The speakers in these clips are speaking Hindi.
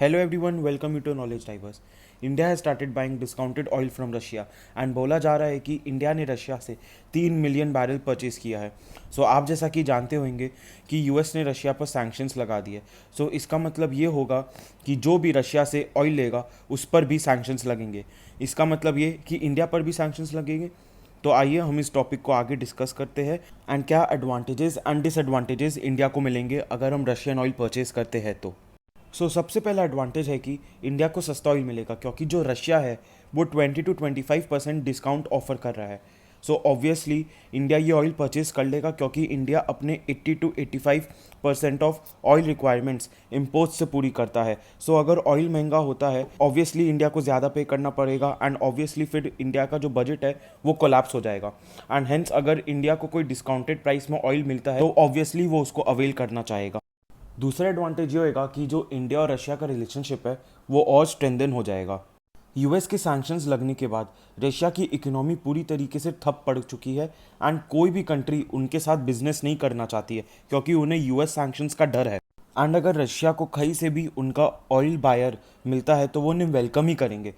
Hello everyone, welcome you to Knowledge Divers. India has started buying discounted oil from Russia and बोला जा रहा है कि इंडिया ने रशिया से 3 मिलियन बैरल परचेज किया है. सो आप जैसा कि जानते होंगे कि यूएस ने रशिया पर सैंक्शंस लगा दिए. सो इसका मतलब ये होगा कि जो भी रशिया से ऑयल लेगा उस पर भी सैंक्शंस लगेंगे. इसका मतलब ये कि इंडिया पर भी सैंक्शंस लगेंगे. तो आइए हम इस टॉपिक को आगे डिस्कस करते हैं एंड क्या एडवांटेजेस एंड डिसएडवांटेजेस इंडिया को मिलेंगे अगर हम रशियन ऑयल परचेज करते हैं तो. सबसे पहला एडवांटेज है कि इंडिया को सस्ता ऑयल मिलेगा क्योंकि जो रशिया है वो 20 to 25% डिस्काउंट ऑफर कर रहा है. ऑब्वियसली इंडिया ये ऑयल परचेज कर लेगा क्योंकि इंडिया अपने 80 to 85% of oil requirements import से पूरी करता है. अगर ऑयल महंगा होता है ऑब्वियसली इंडिया को ज़्यादा पे करना पड़ेगा एंड ऑब्वियसली फिर इंडिया का जो बजट है वो कोलैप्स हो जाएगा. एंड हेंस अगर इंडिया को कोई डिस्काउंटेड प्राइस में ऑयल मिलता है तो ऑब्वियसली वो उसको अवेल करना चाहेगा. दूसरा एडवांटेज ये होगा कि जो इंडिया और रशिया का रिलेशनशिप है वो और स्ट्रेंथन हो जाएगा. यूएस के सैंक्शंस लगने के बाद रशिया की इकोनॉमी पूरी तरीके से ठप पड़ चुकी है एंड कोई भी कंट्री उनके साथ बिजनेस नहीं करना चाहती है क्योंकि उन्हें यूएस सैंक्शंस का डर है. एंड अगर रशिया को कहीं से भी उनका ऑयल बायर मिलता है तो वो उन्हें वेलकम ही करेंगे.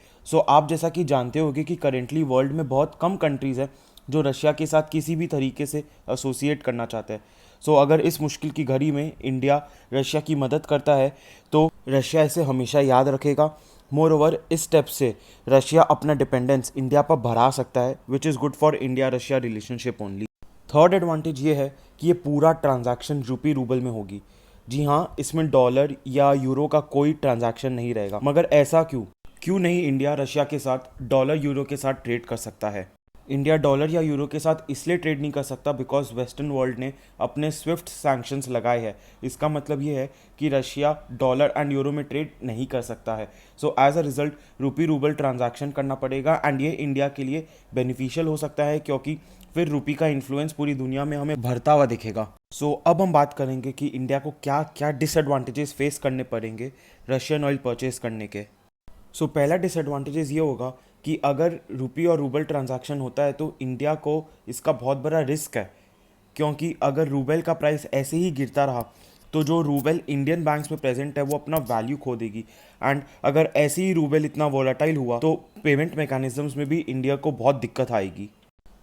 आप जैसा कि जानते होंगे कि करेंटली वर्ल्ड में बहुत कम कंट्रीज़ हैं जो रशिया के साथ किसी भी तरीके से एसोसिएट करना चाहते हैं. अगर इस मुश्किल की घड़ी में इंडिया रशिया की मदद करता है तो रशिया इसे हमेशा याद रखेगा. मोर ओवर इस स्टेप से रशिया अपना डिपेंडेंस इंडिया पर बढ़ा सकता है which is good for India Russia relationship only. Third advantage ये है कि ये पूरा ट्रांजैक्शन रूपी रूबल में होगी. जी हाँ, इसमें डॉलर या यूरो का कोई ट्रांजैक्शन नहीं रहेगा. मगर ऐसा क्यों नहीं इंडिया रशिया के साथ डॉलर यूरो के साथ ट्रेड कर सकता है. इंडिया डॉलर या यूरो के साथ इसलिए ट्रेड नहीं कर सकता बिकॉज वेस्टर्न वर्ल्ड ने अपने स्विफ्ट सैंक्शंस लगाए हैं. इसका मतलब ये है कि रशिया डॉलर एंड यूरो में ट्रेड नहीं कर सकता है. एज अ रिजल्ट रूपी रूबल ट्रांजैक्शन करना पड़ेगा एंड ये इंडिया के लिए बेनिफिशियल हो सकता है क्योंकि फिर रूपी का इन्फ्लुएंस पूरी दुनिया में हमें भरता हुआ दिखेगा. अब हम बात करेंगे कि इंडिया को क्या क्या डिसएडवांटेजेस फेस करने पड़ेंगे रशियन ऑयल परचेज करने के. पहला डिसएडवांटेजेस ये होगा कि अगर रूपी और रूबल ट्रांजैक्शन होता है तो इंडिया को इसका बहुत बड़ा रिस्क है क्योंकि अगर रूबल का प्राइस ऐसे ही गिरता रहा तो जो रूबल इंडियन बैंक्स में प्रेजेंट है वो अपना वैल्यू खो देगी. एंड अगर ऐसे ही रूबल इतना वोलेटाइल हुआ तो पेमेंट मैकेनिज्म्स में भी इंडिया को बहुत दिक्कत आएगी.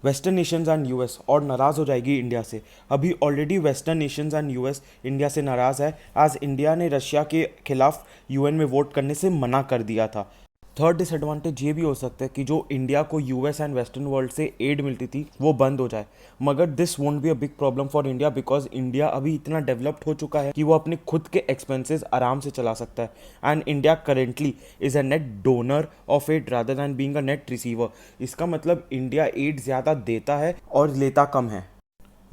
वेस्टर्न नेशंस एंड यूएस और नाराज़ हो जाएगी इंडिया से. अभी already western Nations and US India से नाराज़ है आज इंडिया ने रशिया के खिलाफ यूएन में वोट करने से मना कर दिया था. थर्ड डिसएडवांटेज ये भी हो सकता है कि जो इंडिया को यूएस एंड वेस्टर्न वर्ल्ड से एड मिलती थी वो बंद हो जाए. मगर this won't be a big problem for India because India अभी इतना डेवलप्ड हो चुका है कि वो अपने खुद के एक्सपेंसेस आराम से चला सकता है. And India currently is a net donor of aid rather than being a net receiver. इसका मतलब इंडिया एड ज़्यादा देता है और लेता कम है.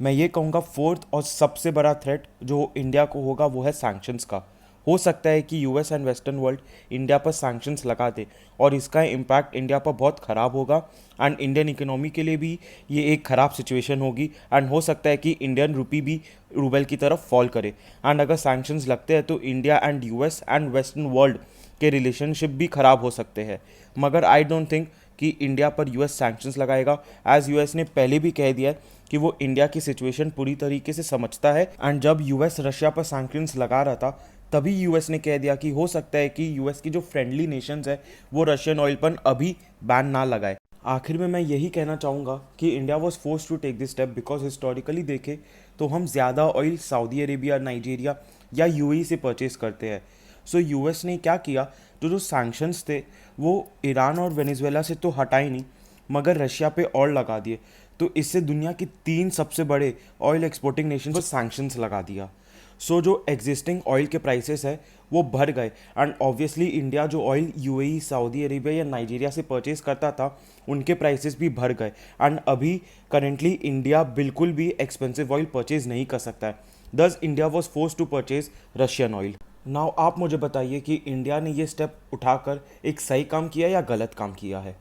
मैं ये कहूँगा फोर्थ और सबसे बड़ा थ्रेट जो इंडिया को होगा वो है सैंक्शंस का. हो सकता है कि US and western world India पर सैंक्शंस लगा दे और इसका इम्पैक्ट इंडिया पर बहुत ख़राब होगा एंड इंडियन इकोनॉमी के लिए भी ये एक ख़राब सिचुएशन होगी. एंड हो सकता है कि इंडियन रुपी भी रूबल की तरफ फॉल करे. एंड अगर सैंक्शंस लगते हैं तो India and US and western world के रिलेशनशिप भी ख़राब हो सकते हैं. मगर आई डोंट थिंक कि इंडिया पर यूएस सैंक्शंस लगाएगा एज यूएस ने पहले भी कह दिया है कि वो इंडिया की सिचुएशन पूरी तरीके से समझता है. एंड जब यूएस रशिया पर सैंक्शंस लगा रहा था तभी यूएस ने कह दिया कि हो सकता है कि यूएस की जो फ्रेंडली नेशंस है वो रशियन ऑयल पर अभी बैन ना लगाए. आखिर में मैं यही कहना चाहूँगा कि India was force to take this step because historically देखें तो हम ज़्यादा ऑयल सऊदी अरेबिया, नाइजीरिया या यूएई से परचेज करते हैं. यूएस ने क्या किया, जो सैंक्शंस थे वो ईरान और वेनेजुएला से तो हटाए नहीं मगर रशिया पे और लगा दिए. तो इससे दुनिया की 3 सबसे बड़े ऑयल एक्सपोर्टिंग नेशन पर सैंक्शंस लगा दिया. जो एग्जिस्टिंग ऑयल के प्राइसेस है वो बढ़ गए एंड ऑब्वियसली इंडिया जो ऑयल यूएई, सऊदी अरेबिया या नाइजीरिया से परचेज करता था उनके प्राइसेस भी बढ़ गए. एंड अभी करेंटली इंडिया बिल्कुल भी एक्सपेंसिव ऑयल परचेज नहीं कर सकता है. Thus India was force to purchase Russian oil. Now आप मुझे बताइए कि इंडिया ने ये स्टेप उठाकर एक सही काम किया या गलत काम किया है.